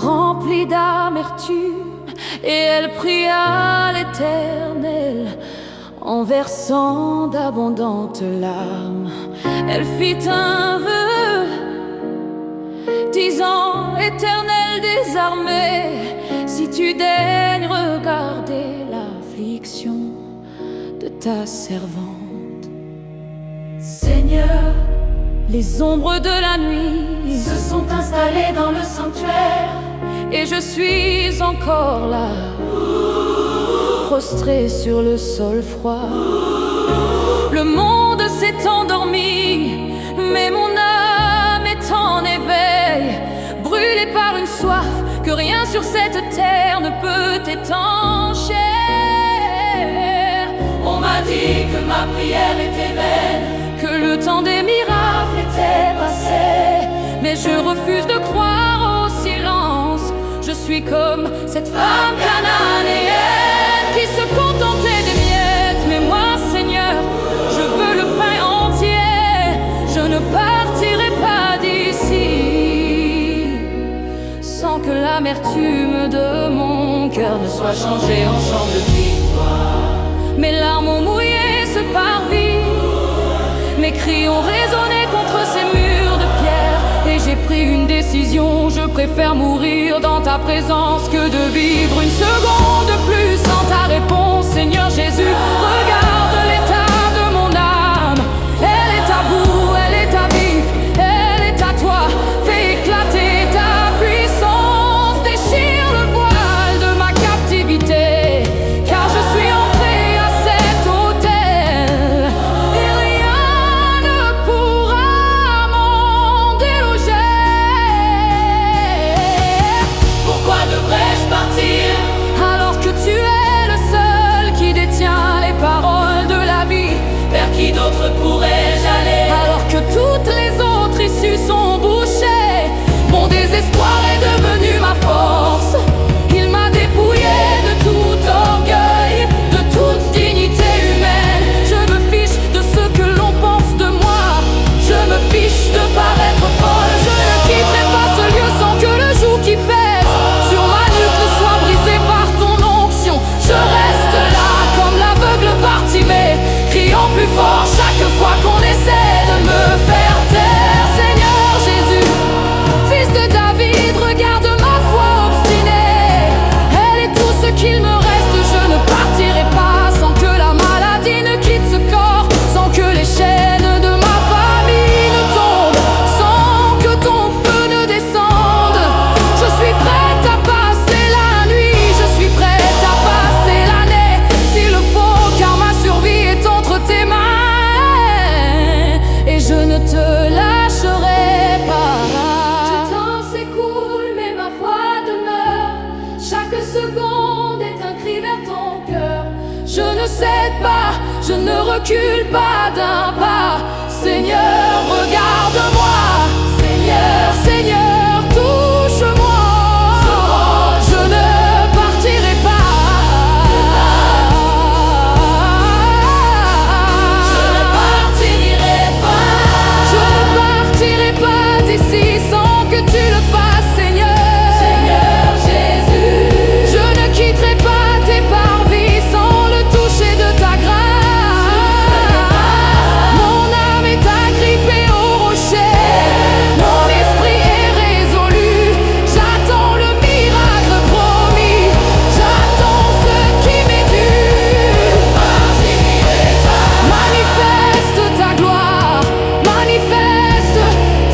remplie d'amertume, et elle pria l'Éternel en versant d'abondantes larmes. Elle fit un vœu, disant: Éternel des armées, si tu daignes regarder l'affliction de ta servante. Seigneur, les ombres de la nuit se sont installées dans le sanctuaire, et je suis encore là, prostré sur le sol froid. Le monde s'est endormi, mais mon âme est en éveil, brûlée par une soif que rien sur cette terre ne peut étancher. On m'a dit que ma prière était vaine, que le temps des miracles était passé, mais je refuse de croire au silence. Je suis comme cette femme cananéenne qui se contentait des miettes. Mais moi, Seigneur, je veux le pain entier. Je ne partirai pas d'ici sans que l'amertume de mon cœur ne soit changée en chant de victoire. Mes larmes ont mouillé ce parvis, mes cris ont résonné contre ces murs de pierre, et j'ai pris une décision: je préfère mourir dans ta présence que de vivre une seconde de plus sans ta réponse. Seigneur Jésus, regarde l'état de mon âme. Elle est à bout, elle est à vif, elle est à toi. Fais éclater ta puissance, déchire le voile de ma captivité, car je suis entré à cet autel et rien ne pourra m'en déloger. Pourquoi devrais-je partir alors que tu es le seul qui détient les paroles de la vie? Vers qui d'autre pourrais-je aller alors que toutes les autres issues sont bouchées? Mon désespoir est devenu ma force. Il m'a dépouillé de tout orgueil, de toute dignité humaine. Je me fiche de ce que l'on pense de moi, je me fiche de paraître folle. Je ne quitterai pas ce lieu sans que le joug qui pèse sur ma nuque ne soit brisé par ton onction. Je reste là comme l'aveugle Bartimée, criant plus fort chaque fois qu'on essaie de me faire taire. Seigneur Jésus, fils de David, regarde ma foi obstinée. Elle est tout ce qu'il me reste. Je ne partirai pas sans que la maladie ne quitte ce corps, sans que les chaînes de ma famille ne tombent, sans que ton feu ne descende. Je suis prête à passer la nuit, je suis prête à passer l'année s'il le faut, car ma survie est entre tes mains et je ne te lâcherai pas. Le temps s'écoule mais ma foi demeure, chaque seconde est un cri vers ton cœur. Je ne cède pas, je ne recule pas d'un pas. Seigneur, regarde-moi. Seigneur, Seigneur, touche-moi. Je ne partirai pas. Je ne partirai pas. Je ne partirai pas d'ici sans que tu le fasses, Seigneur. Seigneur Jésus, je ne quitterai pas tes parvis sans le toucher de ta grâce. Mon âme est agrippée au rocher, mon esprit est résolu. J'attends le miracle promis, j'attends ce qui m'est dû. Manifeste ta gloire, manifeste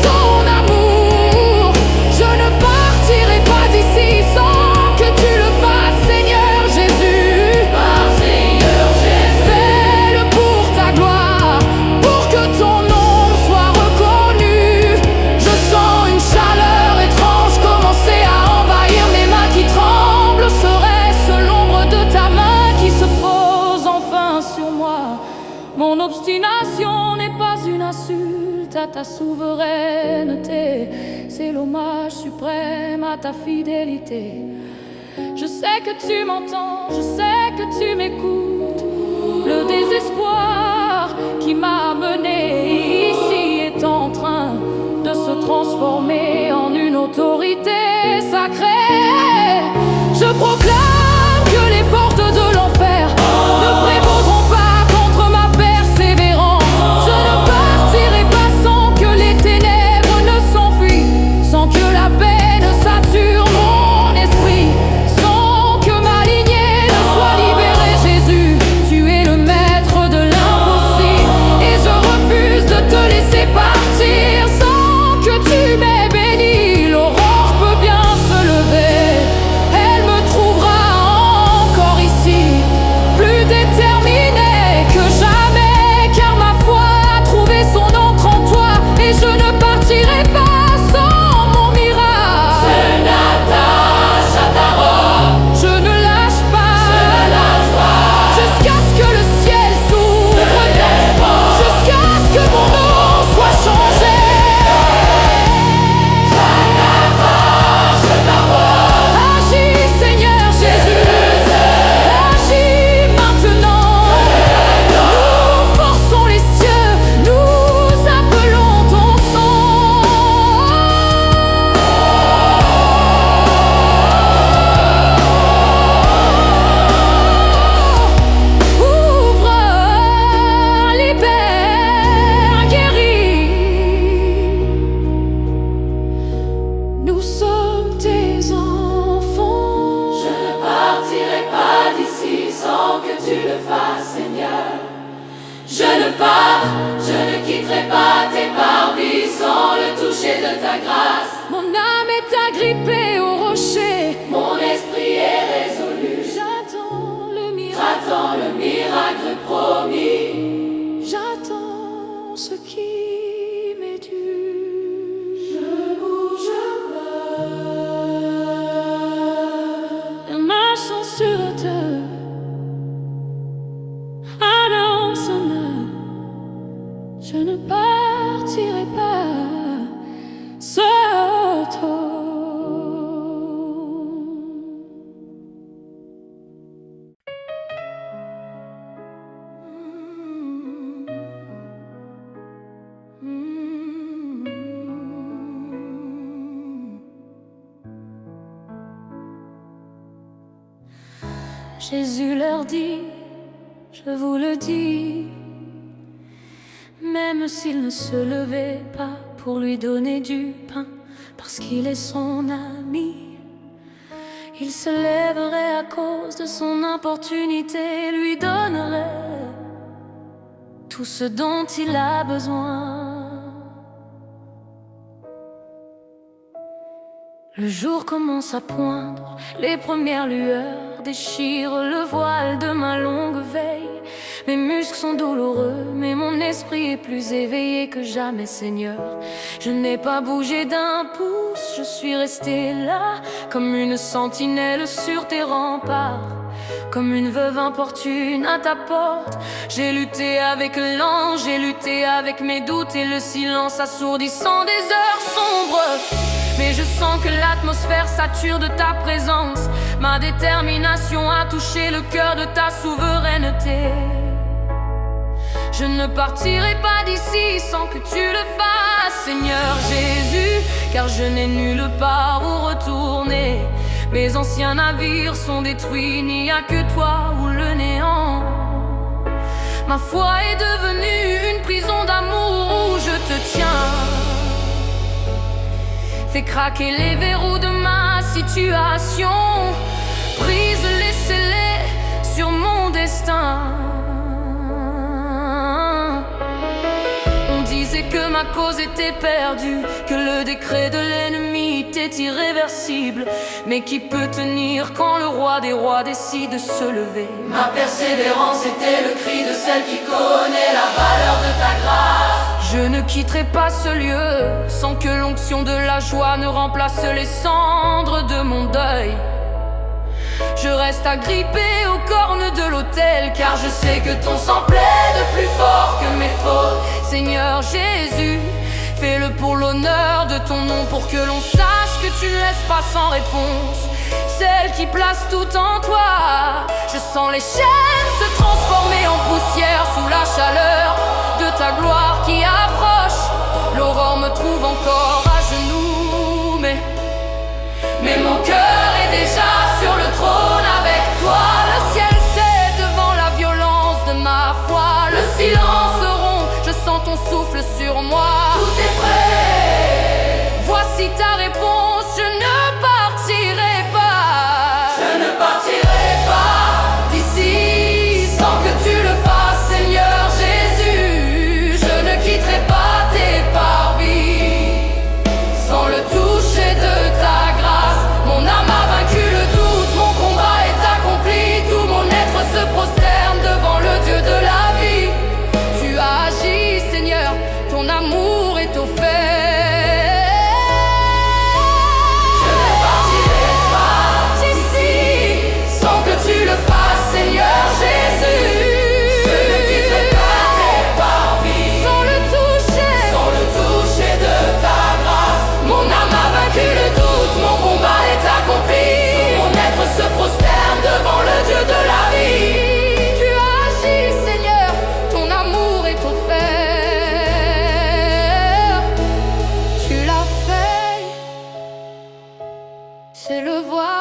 ton amour. Je ne partirai pas d'ici sans que tu le fasses, Seigneur Jésus. Seigneur Jésus, fais-le pour ta gloire, pour que ton nom soit reconnu. Je sens une chaleur étrange commencer à envahir mes mains qui tremblent. Serait-ce l'ombre de ta main qui se pose enfin sur moi? Mon obstination n'est pas une insulte à ta souveraineté, c'est l'hommage suprême à ta fidélité. Je sais que tu m'entends, je sais que tu m'écoutes. Le désespoir qui m'a mené ici est en train de se transformer en une autorité sacrée. sommes tes enfants. Je ne partirai pas d'ici sans que tu le fasses, Seigneur. Je ne pars, je ne quitterai pas tes parvis sans le toucher de ta grâce. Mon âme est agrippée au rocher, mon esprit est résolu. J'attends le miracle, j'attends le miracle promis. J'attends ce qui m'est dû. Je bouge pas. Ma censure te annonce, je ne partirai pas seul. Jésus leur dit, je vous le dis, même s'il ne se levait pas pour lui donner du pain, parce qu'il est son ami, il se lèverait à cause de son importunité, lui donnerait tout ce dont il a besoin. Le jour commence à poindre, les premières lueurs déchirent le voile de ma longue veille. Mes muscles sont douloureux, mais mon esprit est plus éveillé que jamais, Seigneur. Je n'ai pas bougé d'un pouce, je suis resté là, comme une sentinelle sur tes remparts. Comme une veuve importune à ta porte, j'ai lutté avec l'ange, j'ai lutté avec mes doutes et le silence assourdissant des heures sombres. Mais je sens que l'atmosphère sature de ta présence. Ma détermination a touché le cœur de ta souveraineté. Je ne partirai pas d'ici sans que tu le fasses, Seigneur Jésus, car je n'ai nulle part où retourner. Mes anciens navires sont détruits, il n'y a que toi ou le néant. Ma foi est devenue une prison d'amour où je te tiens. Fais craquer les verrous de ma situation, brise les scellés sur mon destin. On disait que ma cause était perdue, que le décret de l'ennemi était irréversible. Mais qui peut tenir quand le roi des rois décide de se lever? Ma persévérance était le cri de celle qui connaît la valeur de ta grâce. Je ne quitterai pas ce lieu sans que l'onction de la joie ne remplace les cendres de mon deuil. Je reste agrippé aux cornes de l'autel, car je sais que ton sang plaide plus fort que mes fautes. Seigneur Jésus, fais-le pour l'honneur de ton nom, pour que l'on sache que tu ne laisses pas sans réponse celle qui place tout en toi. Je sens les chaînes se transformer en poussière sous la chaleur de ta gloire qui approche. L'aurore me trouve encore à genoux, mais mon cœur est déjà sur le trône avec toi. Le ciel cède devant la violence de ma foi. Le silence rompt, je sens ton souffle sur moi. Tout est prêt. Voici ta réponse, je ne partirai pas. Je ne partirai pas d'ici sans que tu le fasses, Seigneur Jésus. Je ne quitterai pas tes parvis sans le toucher de ta grâce. Mon âme a vaincu le doute, mon combat est accompli. Tout mon être se prosterne devant le Dieu de la vie. Tu as agi, Seigneur, ton amour est offert. Je ne partirai pas d'ici sans que tu le fasses, Seigneur Jésus. Je ne quitterai pas tes parvis Sans le toucher de ta grâce. Mon âme a vaincu le doute, mon combat est accompli. Mon être se prosterne devant le Dieu de la vie. Tu as agi, Seigneur, ton amour est offert. Tu l'as fait, c'est le voir.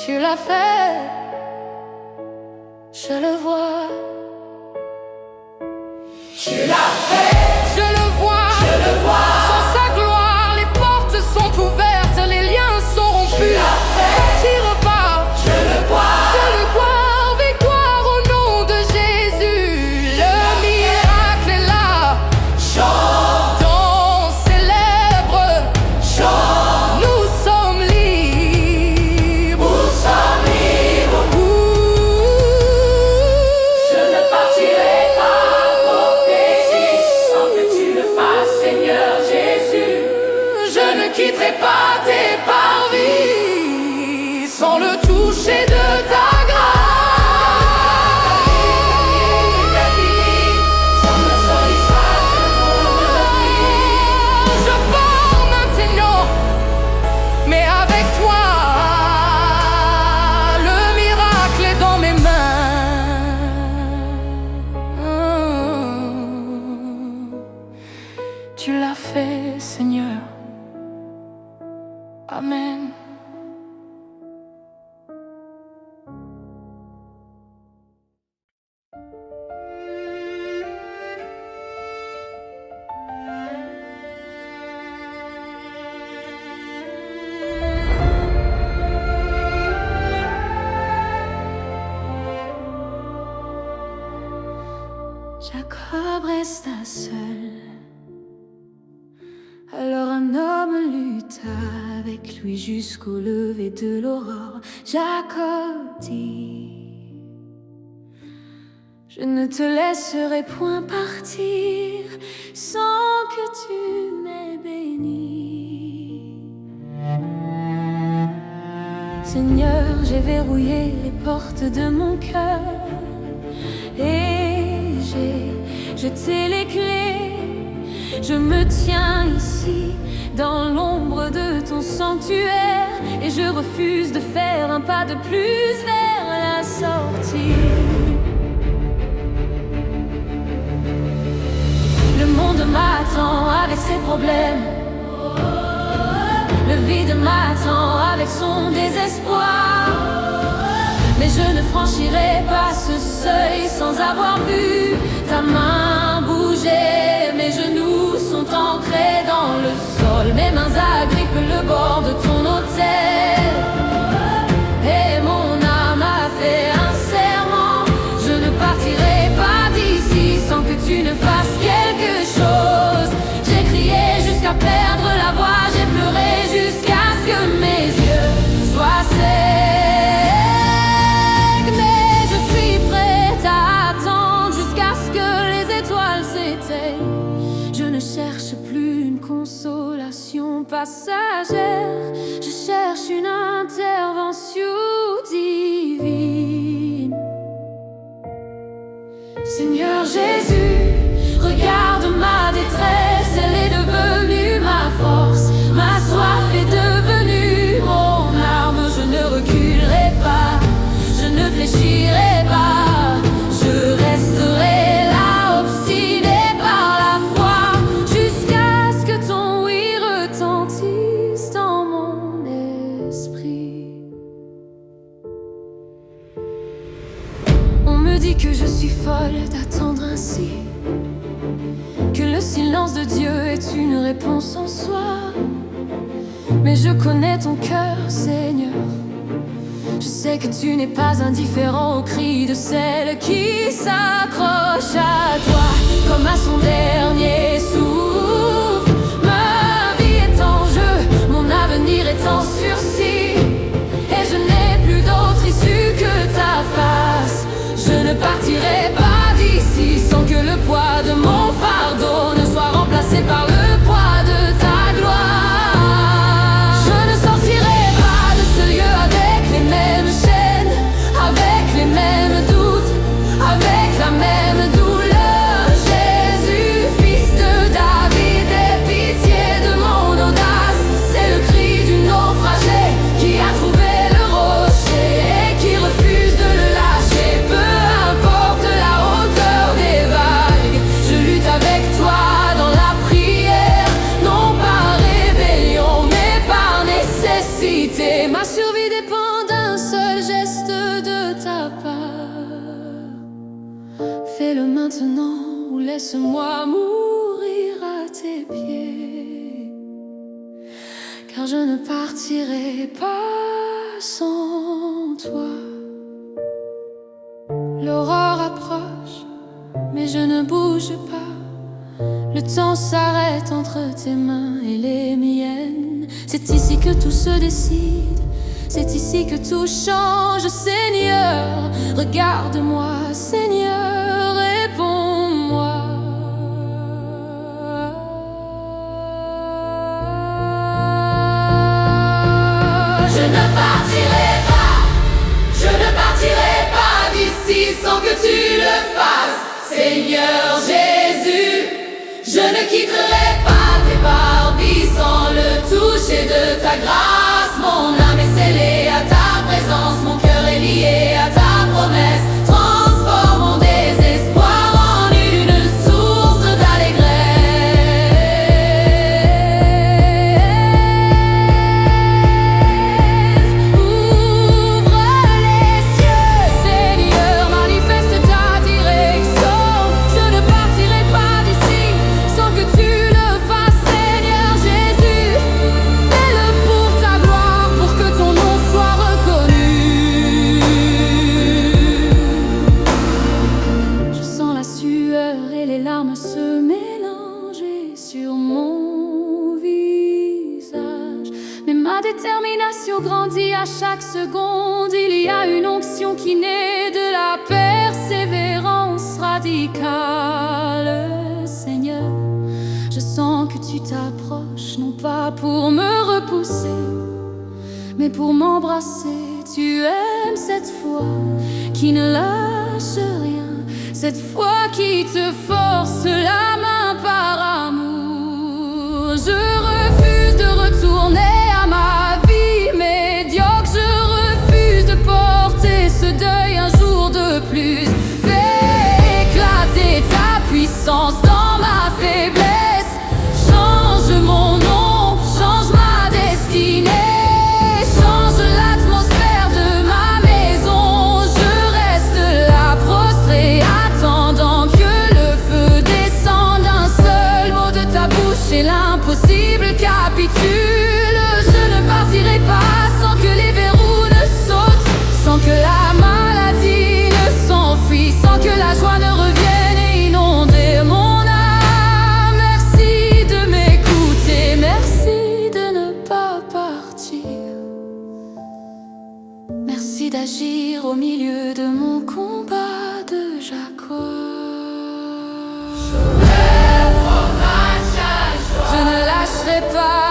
Tu l'as fait, je le vois. Tu l'as fait, Je le vois, je le vois. sans sa gloire. quitterai pas tes parvis sans le toucher de ta Tu l'as fait, Seigneur. Amen. Jacob resta seul. Alors un homme lutta avec lui jusqu'au lever de l'aurore. Jacob dit: je ne te laisserai point partir sans que tu m'aies béni. Seigneur, j'ai verrouillé les portes de mon cœur et j'ai jeté les clés. Je me tiens ici dans l'ombre de ton sanctuaire et je refuse de faire un pas de plus vers la sortie. Le monde m'attend avec ses problèmes, le vide m'attend avec son désespoir. Mais je ne franchirai pas ce seuil sans avoir vu ta main bouger. Mes genoux sont ancrés dans le sol, mes mains agrippent le bord de ton autel. Et mon âme a fait un serment: je ne partirai pas d'ici sans que tu ne fasses quelque chose. J'ai crié jusqu'à perdre la voix, j'ai pleuré jusqu'à ce que mes yeux soient secs. Je ne cherche plus une consolation passagère, je cherche une intervention divine. Seigneur Jésus, regarde ma détresse, elle est devenue ma force, ma soif est devenue mon arme. Je ne reculerai pas, je ne fléchirai pas, je resterai que je suis folle d'attendre ainsi, que le silence de Dieu est une réponse en soi. Mais je connais ton cœur, Seigneur. Je sais que tu n'es pas indifférent aux cris de celle qui s'accroche à toi comme à son dernier souffle. Ma vie est en jeu, mon avenir est en sursis, et je n'ai plus d'autre issue que ta face. Je ne partirai pas d'ici sans que le poids de mon fardeau ne soit remplacé par le poids de ta gloire. Je ne sortirai pas de ce lieu avec les mêmes chaînes, avec les mêmes doutes, avec la même douleur. Jésus, fils de David, aie pitié de mon audace. C'est le cri du naufragé qui a trouvé le rocher et qui refuse de le lâcher. Importe la hauteur des vagues, je lutte avec toi dans la prière, non par rébellion mais par nécessité. Ma survie dépend d'un seul geste de ta part. Fais-le maintenant ou laisse-moi mourir à tes pieds, car je ne partirai pas sans toi. L'aurore approche, mais je ne bouge pas. Le temps s'arrête entre tes mains et les miennes. C'est ici que tout se décide, c'est ici que tout change. Seigneur, regarde-moi, Seigneur, réponds-moi. je ne partirai pas. Je ne partirai pas d'ici sans que tu le fasses. Seigneur Jésus, je ne quitterai pas tes parvis sans le toucher de ta grâce. Mon âme est scellée à ta présence, mon cœur est lié à ta promesse. Transforme mon désespoir en une source d'allégresse. Ouvre les cieux, Seigneur, manifeste ta direction. Je ne partirai pas d'ici sans que tu le fasses, Seigneur Jésus. Fais-le pour ta gloire, pour que ton nom soit reconnu. Je sens la sueur et les larmes se mélanger sur mon visage. Mais ma détermination grandit à chaque seconde. Il y a une onction qui naît de la persévérance radicale. Seigneur, je sens que tu t'approches, non pas pour me repousser, mais pour m'embrasser. Tu aimes cette foi qui ne lâche rien, cette foi qui te force la main par amour. Je refuse de retourner à ma vie médiocre. Je refuse de porter ce deuil un jour de plus. Fais éclater ta puissance dans ma faiblesse. Change mon nom, change ma destinée, change l'atmosphère de ma maison. Je reste là prostré, attendant que le feu descende. Un seul mot de ta bouche et l'impossible capitule. Je ne partirai pas sans que les verrous ne sautent, sans que la maladie ne s'enfuit, sans que la joie ne revienne et inonder mon âme. Merci de m'écouter, merci de ne pas partir. Merci d'agir au milieu de mon combat de Jacob. Je ne lâcherai pas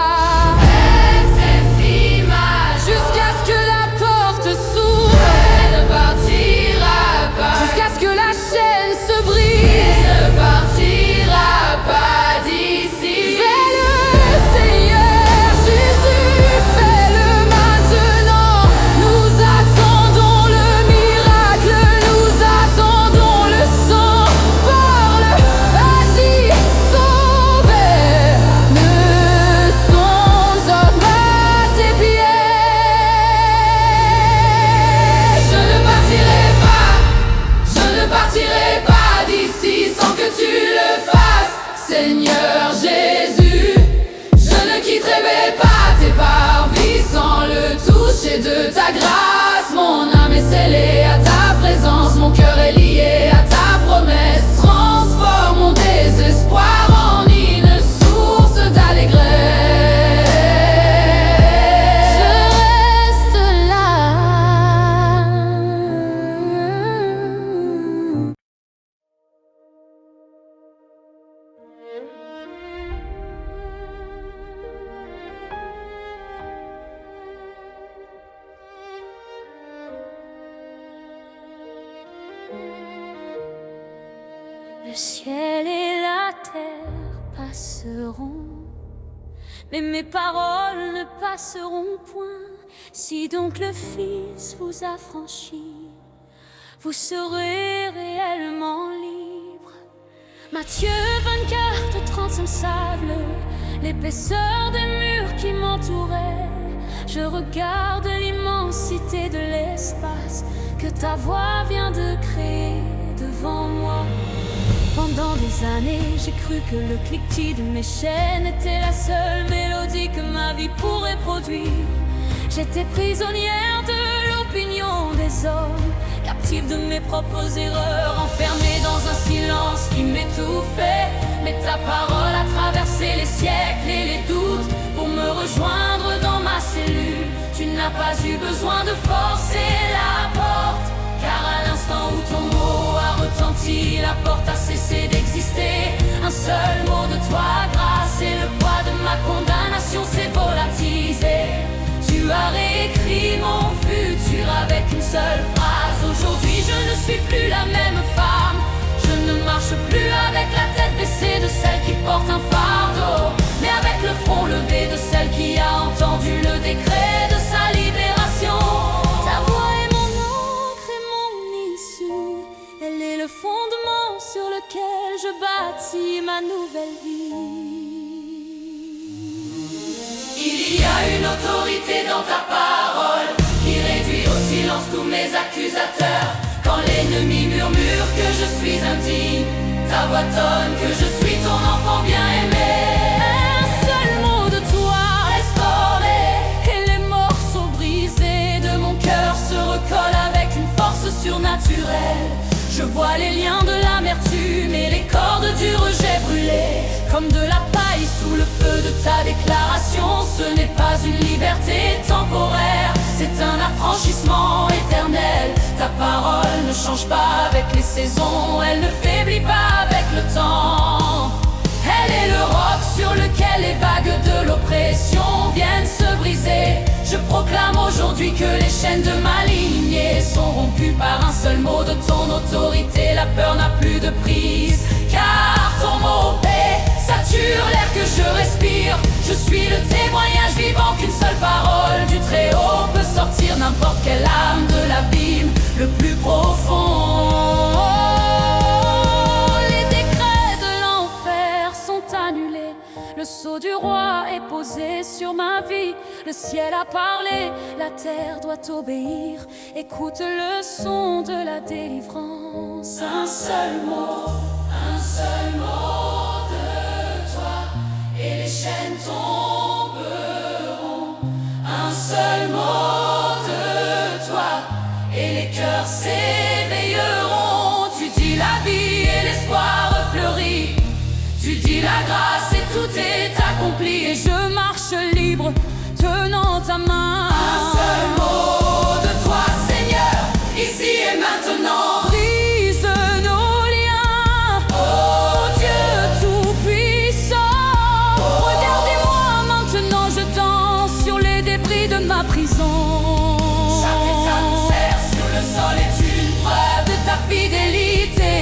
jusqu'à ce que la porte s'ouvre. Elle ne partira pas jusqu'à ce que la chaîne se brise. Elle ne partira pas d'ici. Fais-le, Seigneur Jésus, fais-le maintenant. Nous attendons le miracle, nous attendons le sang. Parle, agis, sauve. Ne songe pas tes pieds. Je ne partirai pas, je ne partirai pas d'ici sans que tu le fasses, Seigneur Jésus. Je ne quitterai pas tes parvis sans le toucher de ta grâce. Mon âme est scellée à ta présence, mon cœur est lié à ta promesse. Transforme mon désespoir en une source d'allégresse. Je reste là. Le ciel et la terre passeront, mais mes paroles ne passeront point. Si donc le Fils vous a franchi, vous serez réellement libre. Matthieu 24:35 sable l'épaisseur des murs qui m'entouraient. Je regarde l'immensité de l'espace que ta voix vient de créer devant moi. Pendant des années, j'ai cru que le cliquetis de mes chaînes était la seule mélodie que ma vie pourrait produire. J'étais prisonnière de l'opinion des hommes, captive de mes propres erreurs, enfermée dans un silence qui m'étouffait. Mais ta parole a traversé les siècles et les doutes pour me rejoindre dans ma cellule. Tu n'as pas eu besoin de forcer la porte, car à l'instant où ton mot a retenti, la porte a cessé d'exister. Un seul mot de toi, grâce, et le poids de ma condamnation s'est volatilisé. Tu as réécrit porte un fardeau, mais avec le front levé de celle qui a entendu le décret de sa libération. Ta voix est mon encre et mon issue, elle est le fondement sur lequel je bâtis ma nouvelle vie. Il y a une autorité dans ta parole qui réduit au silence tous mes accusateurs. Quand l'ennemi murmure que je suis indigne, ta voix tonne que je suis ton enfant bien-aimé. Un seul mot de toi Restauré, et les morceaux brisés de mon cœur se recollent avec une force surnaturelle. Je vois les liens de l'amertume et les cordes du rejet brûlées comme de la paille sous le feu de ta déclaration. Ce n'est pas une liberté temporaire, c'est un affranchissement éternel. Ta parole ne change pas avec les saisons, elle ne faiblit pas avec le temps. Elle est le roc sur lequel les vagues de l'oppression viennent se briser. Je proclame aujourd'hui que les chaînes de ma lignée sont rompues par un seul mot de ton autorité. La peur n'a plus de prise, car ton mot paix sature l'air que je respire. Je suis le témoignage vivant qu'une seule parole du Très-Haut peut sortir n'importe quelle âme de l'abîme le plus profond. Les décrets de l'enfer sont annulés, le sceau du roi est posé sur ma vie. Le ciel a parlé, la terre doit obéir. Écoute le son de la délivrance. un seul mot de toi, et les chaînes tomberont. Un seul mot de toi, et les cœurs s'éveilleront. Tu dis la vie et l'espoir fleurit, tu dis la grâce et tout est accompli. Et je marche libre, tenant ta main. Un seul mot de toi, Seigneur, ici et maintenant. Brise nos liens, Oh Dieu tout-puissant. Regardez-moi maintenant, je danse sur les débris de ma prison. chaque état sur le sol est une preuve De ta fidélité,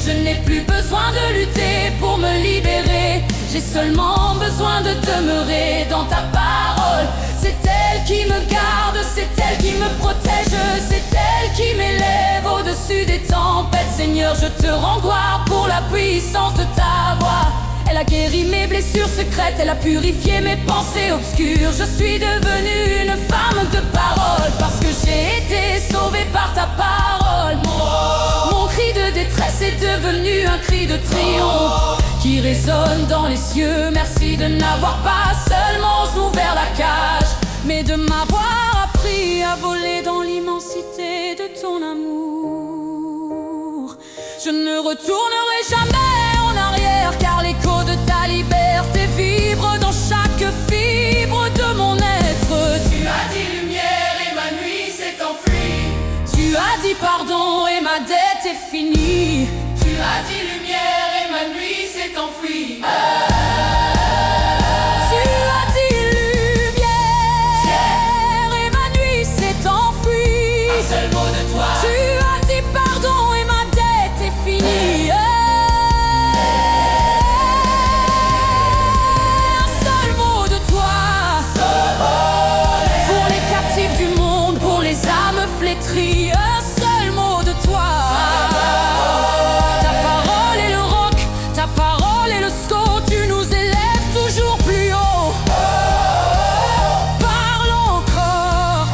je n'ai plus besoin de lutter pour me libérer. J'ai seulement besoin de demeurer dans ta parole. C'est elle qui me garde, c'est elle qui me protège, c'est elle qui m'élève au-dessus des tempêtes. Seigneur, je te rends gloire pour la puissance de ta voix. Elle a guéri mes blessures secrètes, elle a purifié mes pensées obscures. Je suis devenue une femme de parole parce que j'ai été sauvée par ta parole. Mon cri de détresse est devenu un cri de triomphe qui résonne dans les cieux. Merci de n'avoir pas seulement ouvert la cage, mais de m'avoir appris à voler dans l'immensité de ton amour. Je ne retournerai jamais en arrière, car l'écho de ta liberté vibre dans chaque fibre de mon être. Tu as dit lumière et ma nuit s'est enfuie. Tu as dit pardon et ma dette est finie. Tu as dit lumière et ma nuit s'est enfuie. Tu as dit lumière et ma nuit s'est enfuie. Un seul mot de toi, Tu as dit pardon et ma dette est finie. Un seul mot de toi pour les captifs du monde, pour les âmes flétries. Un seul mot de toi. Ta parole est le roc, ta parole est le sceau. Tu nous élèves toujours plus haut. Parle encore,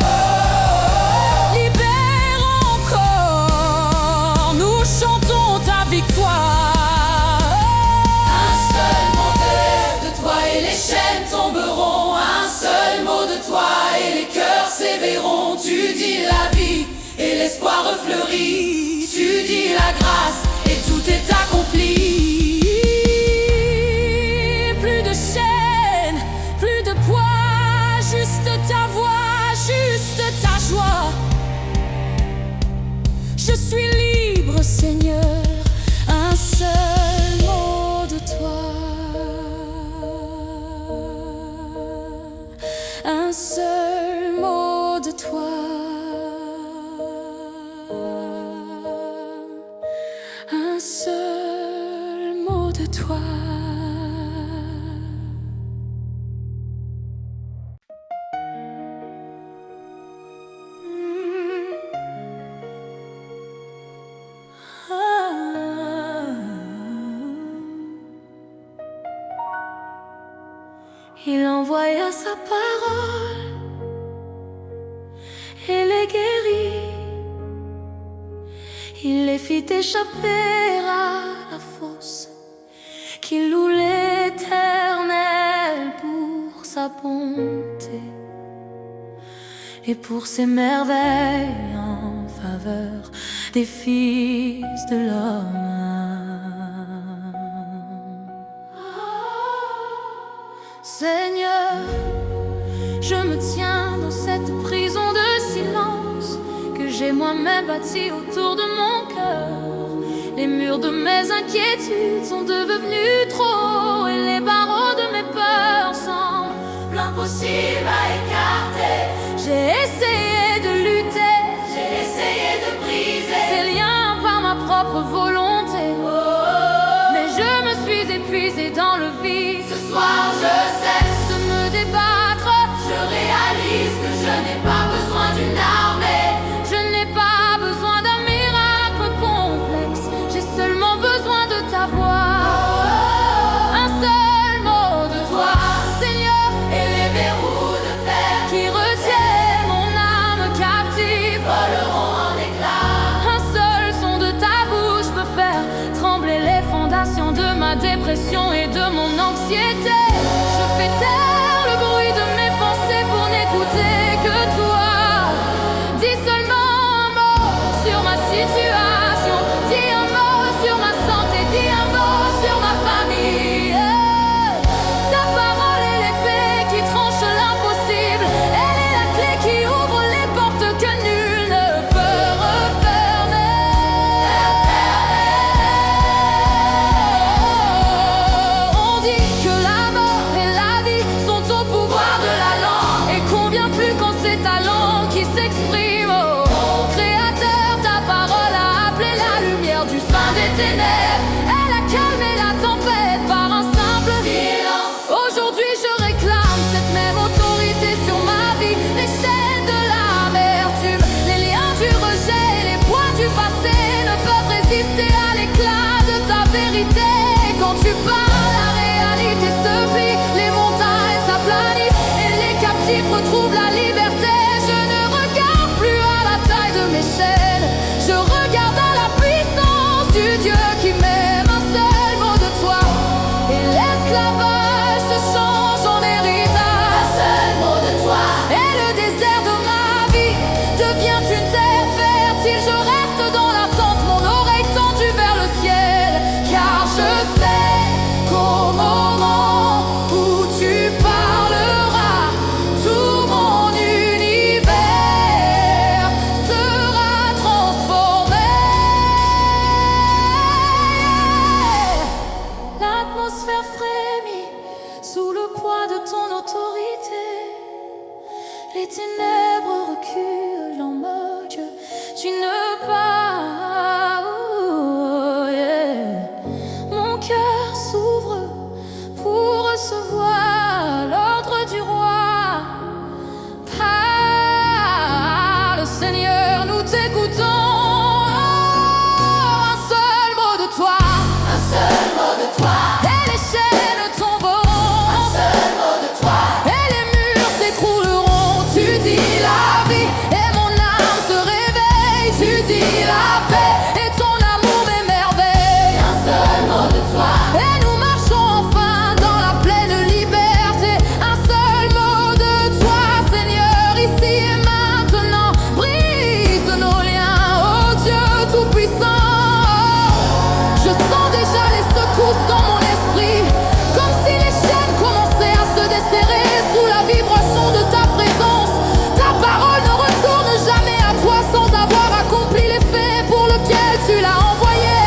libère encore. Nous chantons ta victoire. un seul mot de toi et les chaînes tomberont. Un seul mot de toi et les cœurs s'éveilleront. Tu dis la vie et l'espoir fleurit. Tu dis la grâce et tout est accompli. Plus de chaînes, plus de poids, juste ta voix, juste ta joie. Je suis libre, Seigneur, un seul mot de toi. Un seul mot de toi. Un seul mot de toi. Il envoya sa parole et les guérit. Il les fit échapper à la fosse. Qu'il loue l'Éternel pour sa bonté et pour ses merveilles en faveur des fils de l'homme. Seigneur, je me tiens dans cette prison de silence que j'ai moi-même bâtie autour de mon cœur. Les murs de mes inquiétudes sont devenus trop hauts et les barreaux de mes peurs semblent impossibles à écarter. J'ai essayé de lutter, j'ai essayé de briser ces liens par ma propre volonté. Mais je me suis épuisée dans le vide. Ce soir je cesse de me débattre. Je réalise que je n'ai pas besoin d'une armée. Je n'ai pas besoin d'un miracle complexe. J'ai seulement besoin de ta voix. Un seul mot de toi, Seigneur, et les verrous de fer qui retiennent mon âme captive voleront en éclats. Un seul son de ta bouche peut faire trembler les fondations de ma dépression et de mon anxiété. Je fais taire le bruit de mes pensées pour n'écouter que toi. Dis seulement un mot sur ma situation. Dis un mot sur ma santé. Dis un mot sur ma famille. Ta parole est l'épée qui tranche l'impossible. Elle est la clé qui ouvre les portes que nul ne peut refermer. On dit que la mort et la vie sont au pouvoir de la langue. Et combien plus quand c'est ta langue qui s'exprime. Oh, Créateur, ta parole a appelé la lumière du sein des ténèbres. Elle a calmé la tempête par un simple silence. Aujourd'hui je réclame cette même autorité sur ma vie. Les chaînes de l'amertume, les liens du rejet, les poids du passé ne peuvent résister à l'éclat de ta vérité. Quand tu parles, la réalité se plie, les montagnes s'aplanissent et les captifs retrouvent la liberté. Je ne regarde plus à la taille de mes chaînes, je regarde à la puissance du Dieu qui m'aime. Un seul mot de toi et l'esclavage se change en héritage. Un seul mot de toi Et le désert de ma vie devient une terre fertile. Je reste dans l'attente, mon oreille tendue vers le ciel, car je sais qu'au moment où tu parleras, tout mon univers sera transformé. L'atmosphère frémit sous le poids de ton autorité. Les ténèbres reculent en mode Dieu, tu ne pars. Oh, yeah. Mon cœur s'ouvre pour recevoir l'ordre du roi. Parle, Seigneur, nous t'écoutons. Un seul mot de toi un seul mot de toi et les chaînes tomberont. un seul mot de toi Et les murs s'écrouleront. Tu dis la vie et mon âme se réveille. Tu dis la paix et ton amour m'émerveille. un seul mot de toi Et nous marchons enfin dans la pleine liberté. Un seul mot de toi, Seigneur, ici et maintenant. Brise nos liens, oh Dieu tout-puissant. Je sens déjà les secousses dans mon esprit, comme si les chaînes commençaient à se desserrer sous la vibration de ta présence. Ta parole ne retourne jamais à toi sans avoir accompli les faits pour lesquels tu l'as envoyé.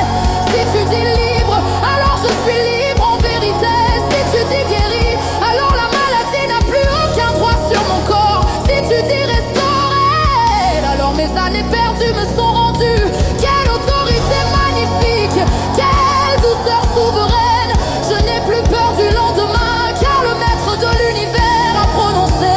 Si tu dis libre, alors je suis libre en vérité. Si tu dis guéri, alors la maladie n'a plus aucun droit sur mon corps. Si tu dis restauré, alors mes années perdues me sont rendues. Quelle autorité magnifique, quelle douceur souveraine. Je n'ai plus peur du lendemain, car le maître de l'univers a prononcé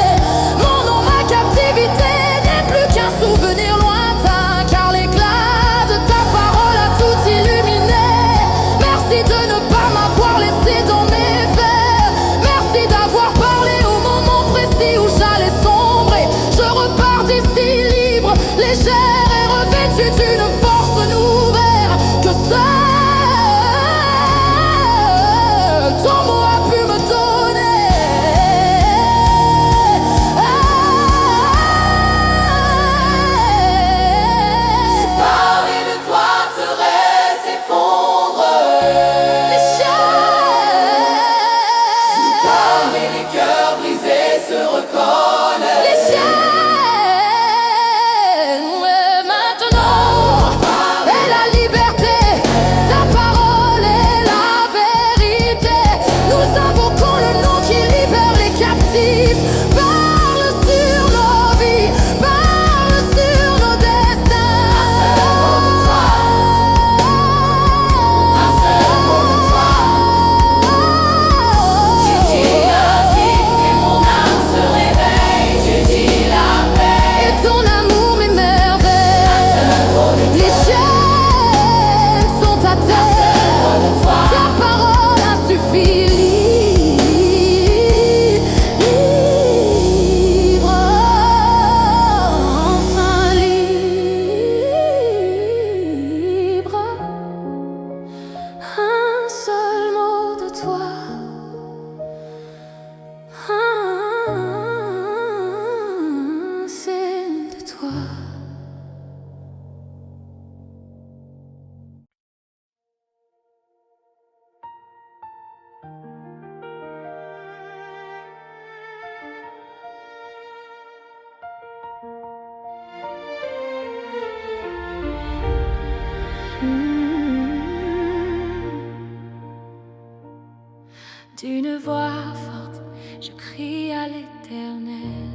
l'Éternel.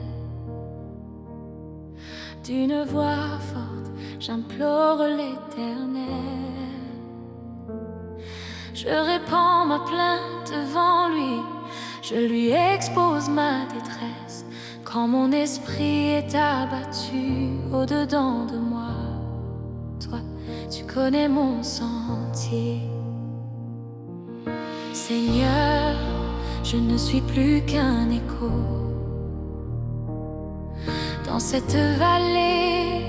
D'une voix forte, j'implore l'Éternel. Je répands ma plainte devant lui, je lui expose ma détresse. Quand mon esprit est abattu au-dedans de moi, toi, tu connais mon sentier. Seigneur, je ne suis plus qu'un écho dans cette vallée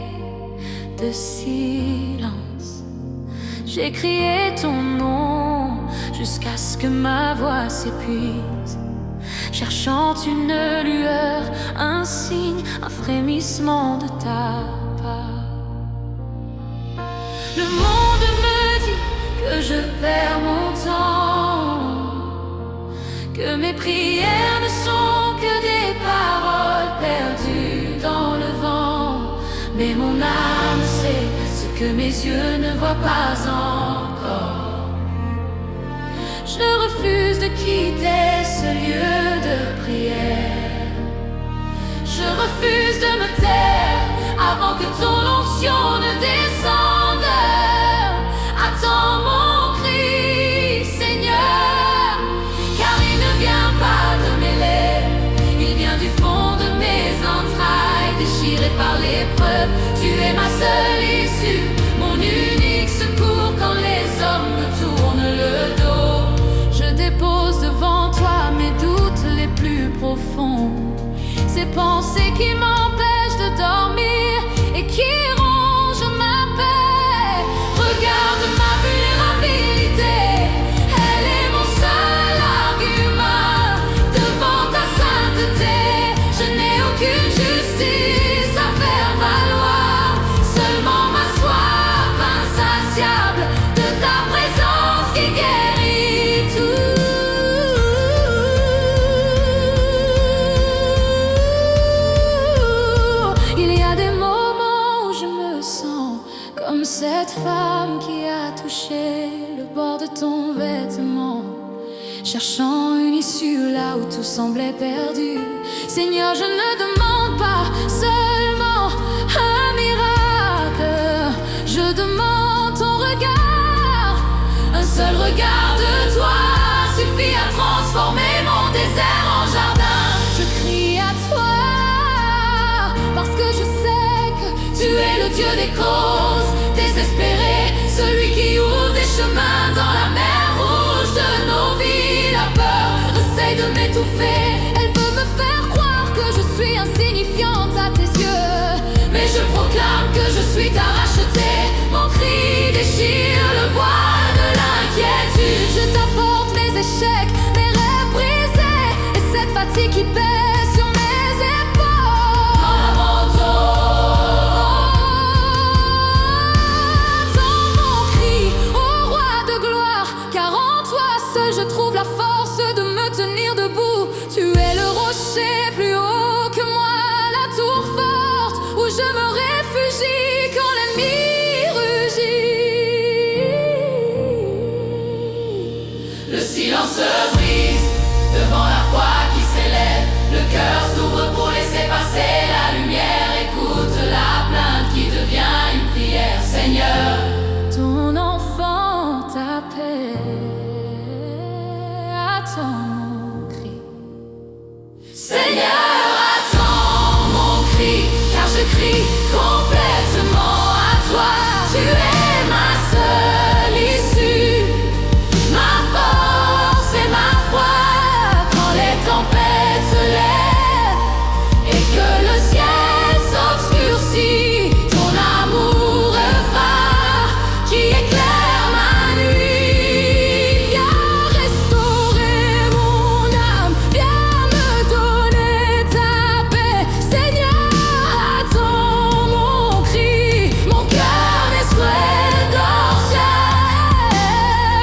de silence. J'ai crié ton nom jusqu'à ce que ma voix s'épuise, cherchant une lueur, un signe, un frémissement de ta part. Le monde me dit que je perds mon temps, que mes prières ne sont que des paroles perdues dans le vent. Mais mon âme sait ce que mes yeux ne voient pas encore. Je refuse de quitter ce lieu de prière. Je refuse de me taire avant que ton onction ne descende. Attends mon cri, Seigneur, car il ne vient pas de mes lèvres, il vient du fond de mes entrailles, déchiré par l'épreuve. Tu es ma seule issue, mon unique secours quand les hommes me tournent le dos. Je dépose devant toi mes doutes les plus profonds, ces pensées qui m'empêchent de dormir et qui rongent ma paix. Regarde ma vulnérabilité, elle est mon seul argument devant ta sainteté. Je n'ai aucune justice à faire valoir, seulement ma soif insatiable de ta présence qui guérit tout. Il y a des moments où je me sens comme cette femme qui a touché le bord de ton vêtement, cherchant une issue là où tout semblait perdu. Seigneur, je ne demande pas seulement un miracle, je demande ton regard. Un seul regard de toi suffit à transformer mon désert en jardin. Je crie à toi parce que je sais que tu es le Dieu des causes désespérées, celui qui ouvre des chemins dans la mer rouge de nos vies. La peur essaie de m'étouffer, elle veut me faire croire que je suis insignifiante à tes yeux, mais je proclame que je suis ta rachetée. Mon cri déchire le voile de l'inquiétude. Je t'apporte mes échecs, mes rêves brisés et cette fatigue qui pèse sur mes épaules. Dans la manteau, entends mon cri au roi de gloire, car en toi seul je trouve la force de me tenir debout. Tu es le rocher plus haut que moi, la tour forte où je me réfugie quand l'ennemi rugit. Le silence se brise devant la foi qui s'élève, le cœur s'ouvre pour laisser passer la lumière. Écoute la plainte qui devient une prière. Seigneur, ton enfant t'appelle, attends mon cri. Seigneur, attends mon cri, car je crie complètement à toi. Tu es ma seule issue, ma force et ma foi. Quand les tempêtes se lèvent et que le ciel s'obscurcit, ton amour phare qui éclaire ma nuit vient restaurer mon âme, viens me donner ta paix. Seigneur, attends mon cri, mon cœur n'esprit d'orchard.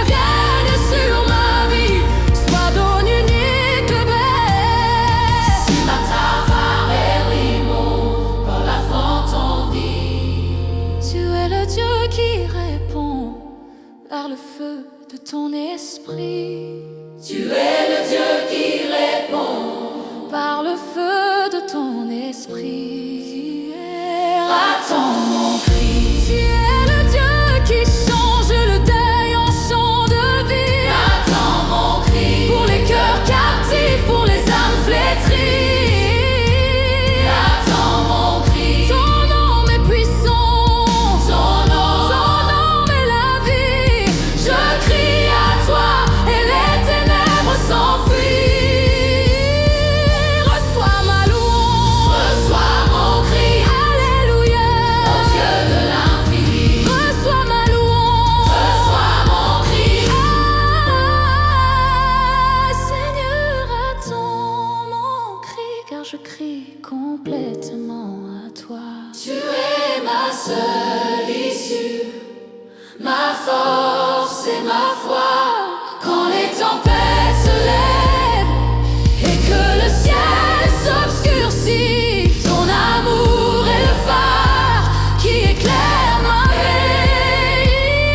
Viens sur ma vie, sois ton unique belle. Si ma tavare par la fantaisie, tu es le Dieu qui répond par le feu de ton esprit. Tu es le Dieu qui répond par le feu j'écris complètement à toi. Tu es ma seule issue, ma force et ma foi. Quand les tempêtes se lèvent et que le ciel s'obscurcit, ton amour est le phare qui éclaire ma vie.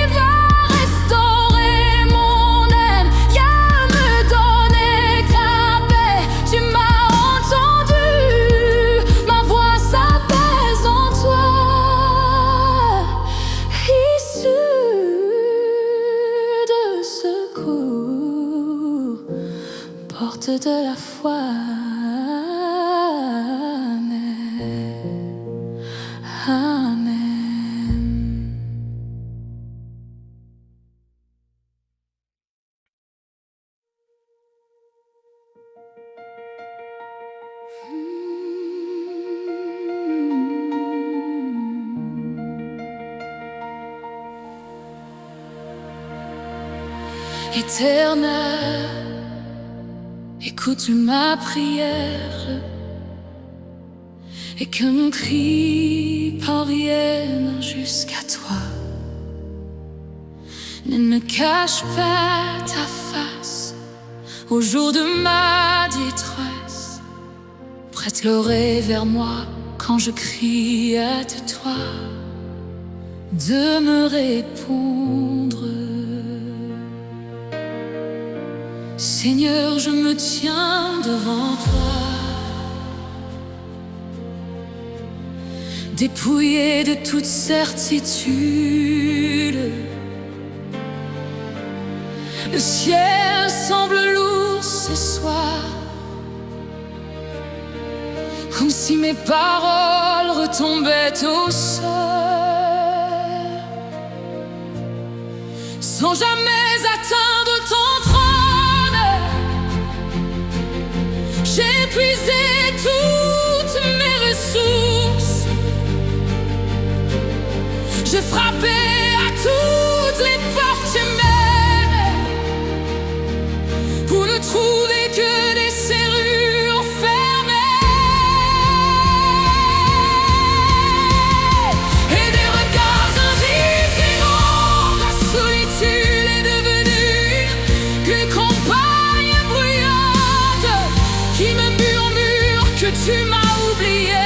Il va restaurer mon âme, viens me donner ta paix. Tu m'as entendu, ma voix s'apaise en toi. Issue de secours, porte de la foi. Amen. Éternel, écoute ma prière et que mon cri parvienne jusqu'à toi. Ne me cache pas ta face au jour de ma détresse. Prête l'oreille vers moi quand je crie à toi de me répondre. Seigneur, je me tiens devant toi, dépouillé de toute certitude. Le ciel semble lourd ce soir, comme si mes paroles retombaient au sol, sans jamais atteindre ton trône. J'ai épuisé toutes mes ressources, j'ai frappé à toutes les portes humaines pour ne trouver que des serrures fermées et des regards indifférents. La solitude est devenue qu'une compagne bruyante qui me murmure que tu m'as oublié.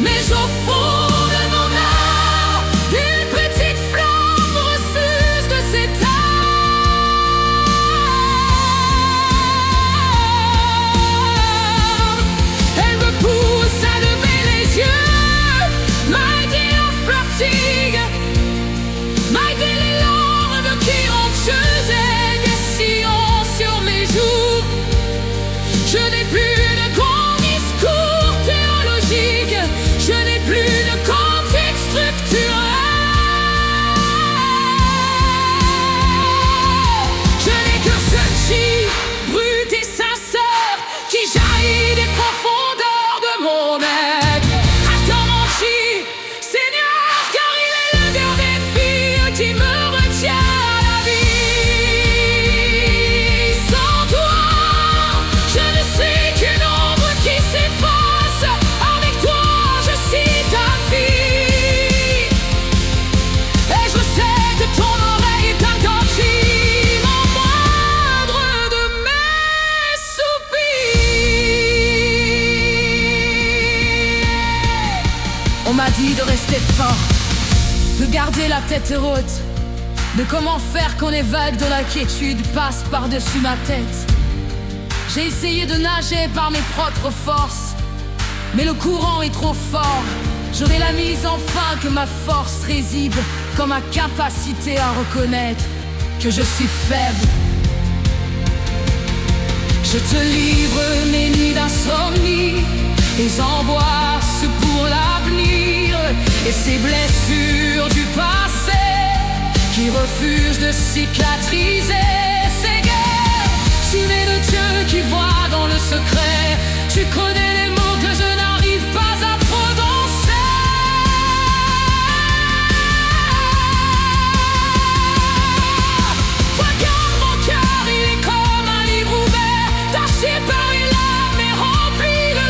Mais au fond de mon âme, une petite flamme refuse de s'éteindre. Elle me pousse à lever les yeux, malgré la fatigue, malgré les larmes qui anxieuses et des sillons sur mes joues. Je n'ai plus de grands discours théologiques, je n'ai plus de contexte structurel. Je n'ai qu'un seul cri, brut et sincère, qui jaillit des profondeurs de mon être. Attends mon cri, Seigneur, car il est le dernier fil qui me retient à la vie. Sans toi, je ne suis qu'une ombre qui s'efface. Avec toi, je suis ta fille. Et je sais que ton oreille est attentive au moindre de mes soupirs. On m'a dit de rester forte, de garder la tête haute, de comment faire quand les vagues de l'inquiétude passent par-dessus ma tête. J'ai essayé de nager par mes propres forces, mais le courant est trop fort. Je réalise enfin que ma force réside comme ma capacité à reconnaître que je suis faible. Je te livre mes nuits d'insomnie, les angoisses pour l'avenir et ces blessures du passé qui refusent de cicatriser. Ces guerres, tu es le Dieu qui voit dans le secret. Tu connais les mots que je n'arrive pas à prononcer. Regarde mon cœur, il est comme un livre ouvert, taché par les larmes et rempli de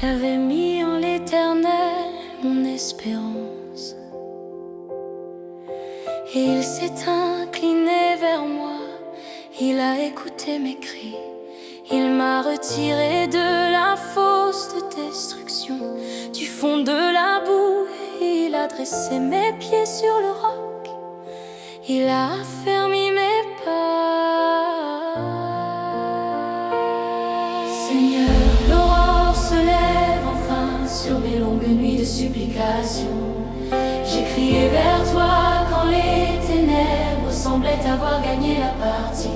J'avais mis en l'Éternel mon espérance, et il s'est incliné vers moi, il a écouté mes cris, il m'a retiré de la fosse de destruction, du fond de la boue, il a dressé mes pieds sur le roc, il a affermi mes pas. Seigneur, l'aurore se lève enfin sur mes longues nuits de supplication. J'ai crié vers toi quand les ténèbres semblaient avoir gagné la partie.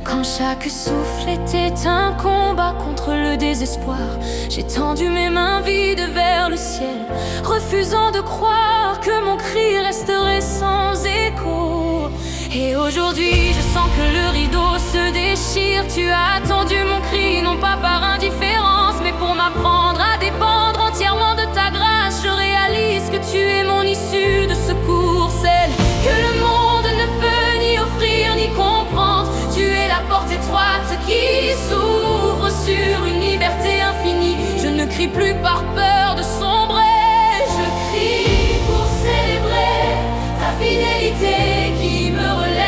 Quand chaque souffle était un combat contre le désespoir, j'ai tendu mes mains vides vers le ciel, refusant de croire que mon cri resterait sans écho. Et aujourd'hui, je sens que le rideau se déchire. Tu as attendu mon cri, non pas par indifférence, mais pour m'apprendre à dépendre entièrement de ta grâce. Je réalise que tu es mon issue de secours, celle que le monde ne peut ni offrir ni comprendre. Tu es la porte étroite qui s'ouvre sur une liberté infinie. Je ne crie plus par peur de sombrer, je crie pour célébrer ta fidélité qui me relève.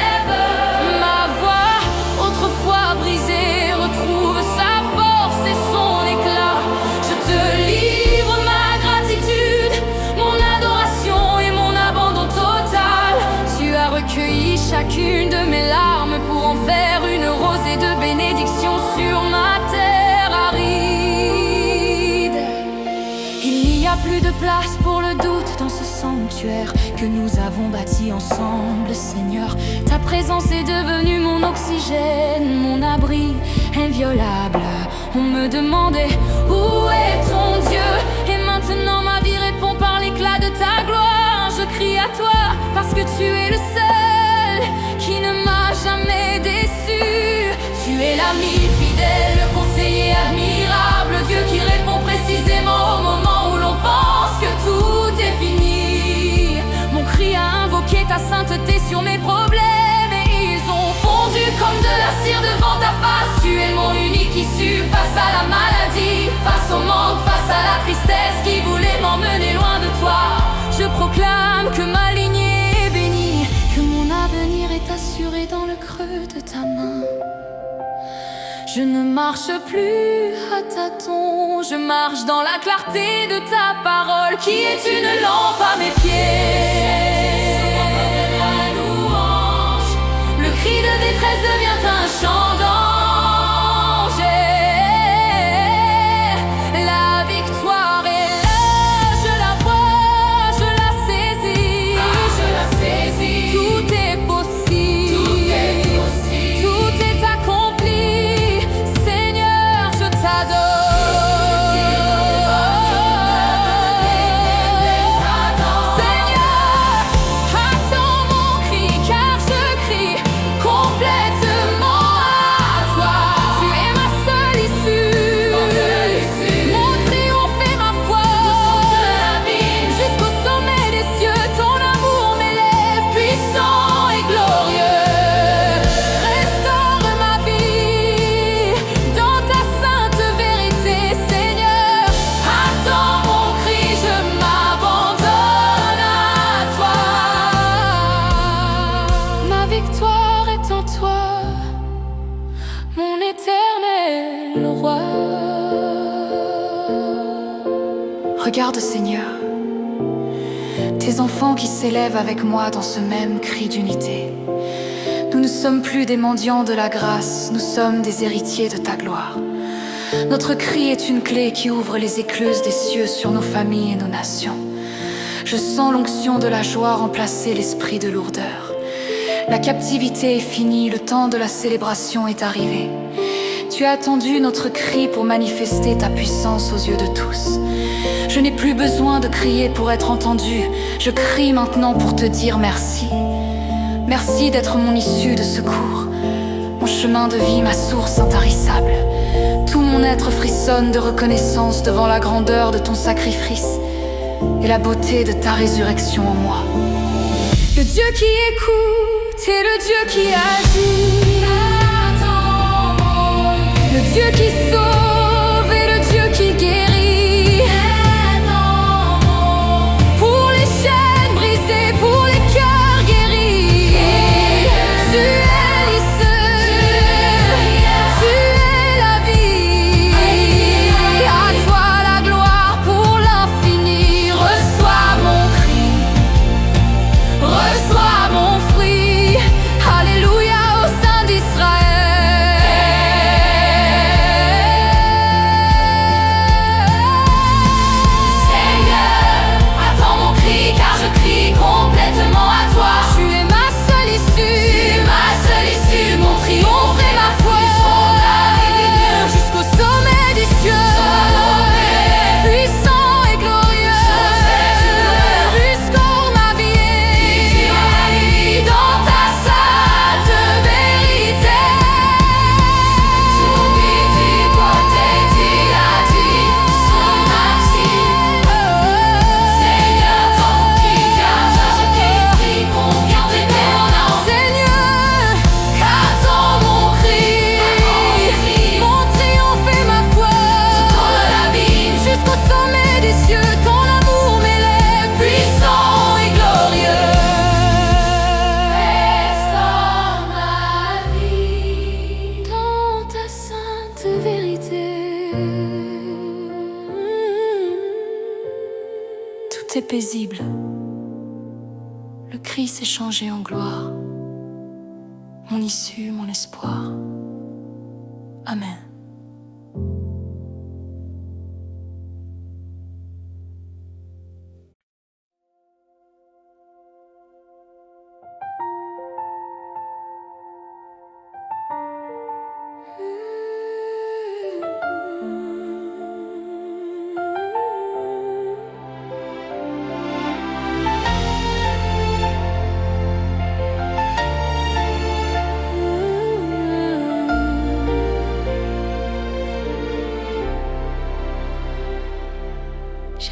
Ma voix, autrefois brisée, retrouve sa force et son éclat. Je te livre ma gratitude, mon adoration et mon abandon total. Tu as recueilli chacune de mes larmes pour en faire une rosée de bénédiction sur ma terre aride. Il n'y a plus de place pour le doute dans ce sanctuaire que nous avons bâti ensemble, Seigneur. Ta présence est devenue mon oxygène, mon abri inviolable. On me demandait où est ton Dieu, et maintenant ma vie répond par l'éclat de ta gloire. Je crie à toi parce que tu es le seul qui ne m'a jamais déçu. Tu es l'ami fidèle, le conseiller admirable, Dieu qui répond précisément au moment où l'on pense que tout est fini. Mon cri a invoqué ta sainteté sur mes problèmes, et ils ont fondu comme de la cire devant ta face. Tu es mon unique issue face à la maladie, face au manque, face à la tristesse qui voulait m'emmener loin de toi. Je proclame que ma lignée est bénie, que mon avenir est assuré dans le creux de ta main. Je ne marche plus à tâtons, je marche dans la clarté de ta parole qui est une lampe à mes pieds. La louange, le cri de détresse devient un chant d'ange. La victoire est là, je la vois, je la saisis. Je la saisis. Tout est possible, tout est possible, tout est accompli. Seigneur, je t'adore. Regarde, Seigneur, tes enfants qui s'élèvent avec moi dans ce même cri d'unité. Nous ne sommes plus des mendiants de la grâce, nous sommes des héritiers de ta gloire. Notre cri est une clé qui ouvre les écluses des cieux sur nos familles et nos nations. Je sens l'onction de la joie remplacer l'esprit de lourdeur. La captivité est finie, le temps de la célébration est arrivé. Tu as attendu notre cri pour manifester ta puissance aux yeux de tous. Je n'ai plus besoin de crier pour être entendu. Je crie maintenant pour te dire merci. Merci d'être mon issue de secours, mon chemin de vie, ma source intarissable. Tout mon être frissonne de reconnaissance devant la grandeur de ton sacrifice et la beauté de ta résurrection en moi. Le Dieu qui écoute et le Dieu qui agit, le Dieu qui sauve et le Dieu qui guérit. est paisible. Le cri s'est changé en gloire. Mon issue, mon espoir. Amen.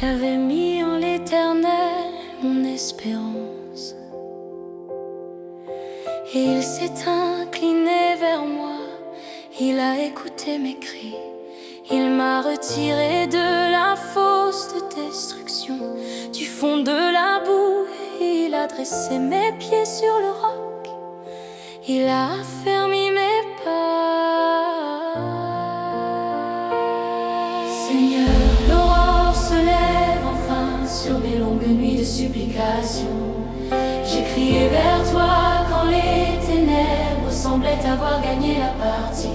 J'avais mis en l'Éternel mon espérance, et il s'est incliné vers moi, il a écouté mes cris, il m'a retiré de la fosse de destruction, du fond de la boue, il a dressé mes pieds sur le roc, il a affermi mes pas. Seigneur, l'aurore se lève enfin sur mes longues nuits de supplication. J'ai crié vers toi quand les ténèbres semblaient avoir gagné la partie.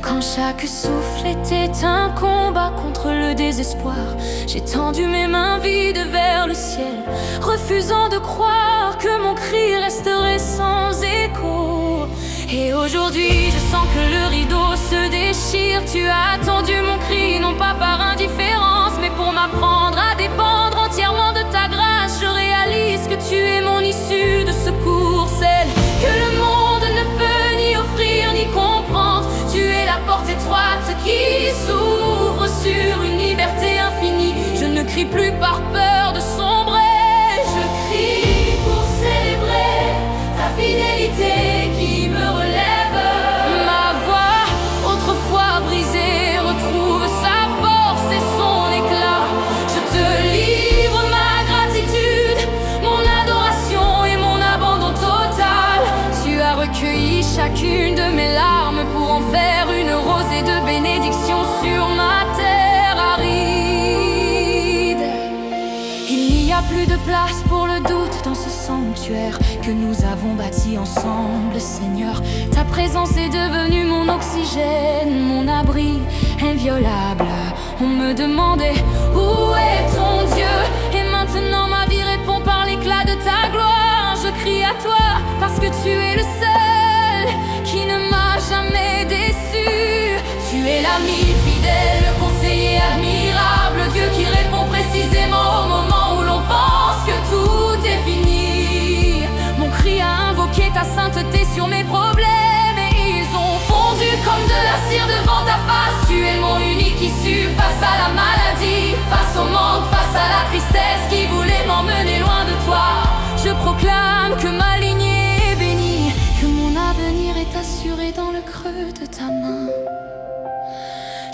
Quand chaque souffle était un combat contre le désespoir, j'ai tendu mes mains vides vers le ciel, refusant de croire que mon cri resterait sans écho. Et aujourd'hui je sens que le rideau se déchire. Tu as attendu mon cri, non pas par indifférence, mais pour m'apprendre à dépendre entièrement de ta grâce. Je réalise que tu es mon issue de secours, celle que le monde ne peut ni offrir ni comprendre. Tu es la porte étroite qui s'ouvre sur une liberté infinie. Je ne crie plus par peur de sombrer, je crie pour célébrer ta fidélité qui me relève. Ma voix, autrefois brisée, retrouve sa force et son éclat. Je te livre ma gratitude, mon adoration et mon abandon total. Tu as recueilli chacune de mes larmes pour en faire une rosée de bénédiction sur ma terre aride. Il n'y a plus de place pour le doute dans ce sanctuaire que nous avons bâti ensemble, Seigneur. Ta présence est devenue mon oxygène, mon abri inviolable. On me demandait où est ton Dieu, et maintenant ma vie répond par l'éclat de ta gloire. Je crie à toi parce que tu es le seul qui ne m'a jamais déçu. Tu es l'ami fidèle, le conseiller admirable, Dieu qui répond précisément au moment où l'on pense que tout est fini. Mon cri a invoqué ta sainteté sur mes problèmes, et ils ont fondu comme de la cire devant ta face. Tu es mon unique issue face à la maladie, face au manque, face à la tristesse qui voulait m'emmener loin de toi. Je proclame que ma lignée est bénie, que mon avenir est assuré dans le creux de ta main.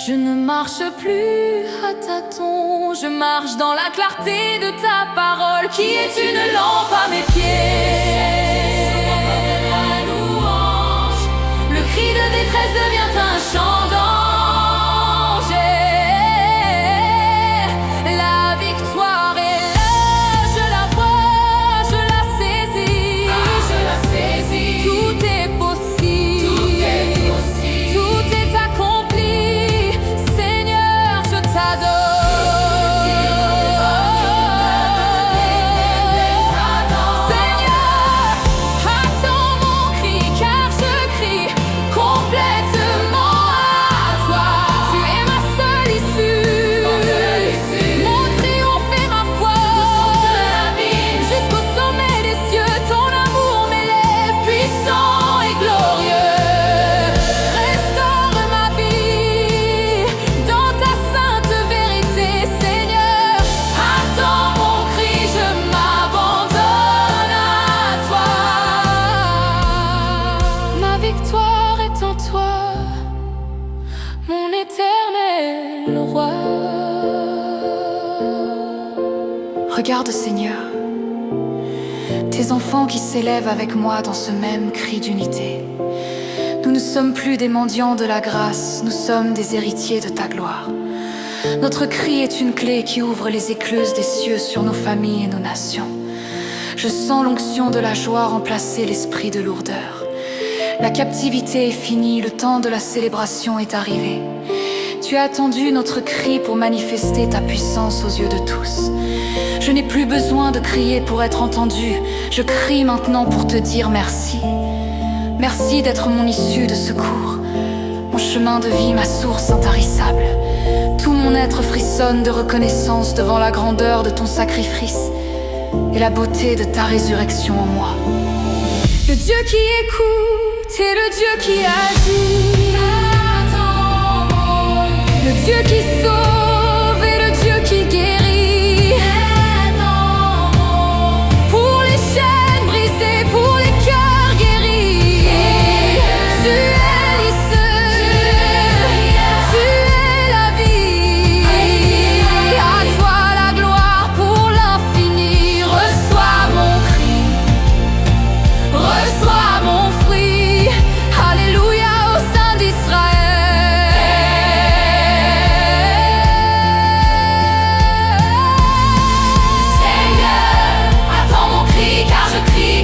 Je ne marche plus à tâtons, je marche dans la clarté de ta parole qui est une lampe à mes pieds. La louange, le cri de détresse devient un chant d'ange. La victoire est là, je la vois, je la saisis. Je la saisis. Tout est possible, tout est possible, tout est accompli. Seigneur, je t'adore. Regarde, Seigneur, tes enfants qui s'élèvent avec moi dans ce même cri d'unité. Nous ne sommes plus des mendiants de la grâce, nous sommes des héritiers de ta gloire. Notre cri est une clé qui ouvre les écluses des cieux sur nos familles et nos nations. Je sens l'onction de la joie remplacer l'esprit de lourdeur. La captivité est finie, le temps de la célébration est arrivé. Tu as attendu notre cri pour manifester ta puissance aux yeux de tous. Je n'ai plus besoin de crier pour être entendu. Je crie maintenant pour te dire merci. Merci d'être mon issue de secours, mon chemin de vie, ma source intarissable. Tout mon être frissonne de reconnaissance devant la grandeur de ton sacrifice et la beauté de ta résurrection en moi. Le Dieu qui écoute et le Dieu qui agit, le Dieu qui sauve et le Dieu qui guérit. Pour les chaînes brisées, pour les cœurs guéris, tu es l'issue, tu es la vie. À toi la gloire pour l'infini. Reçois mon cri, reçois mon fruit. Alléluia au sein d'Israël.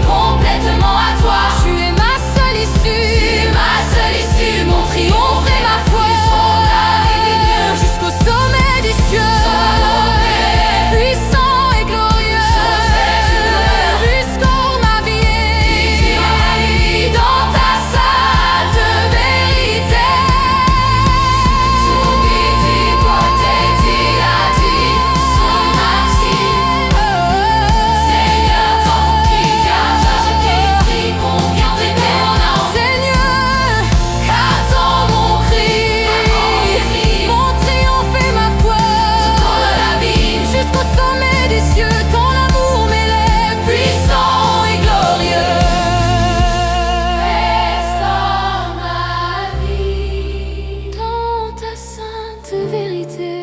Complètement à toi. Tu es ma seule issue, mon triomphe et ma foi. Jusqu'au sommet des cieux, puissant et glorieux, jusqu'au ma vie, dans ta sainte vérité. Ton amour m'élève, puissant et glorieux. Reste dans ma vie, dans ta sainte vérité.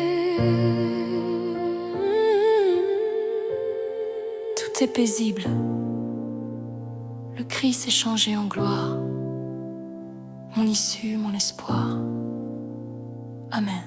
Tout est paisible. Le cri s'est changé en gloire. Mon issue, mon espoir. Amen.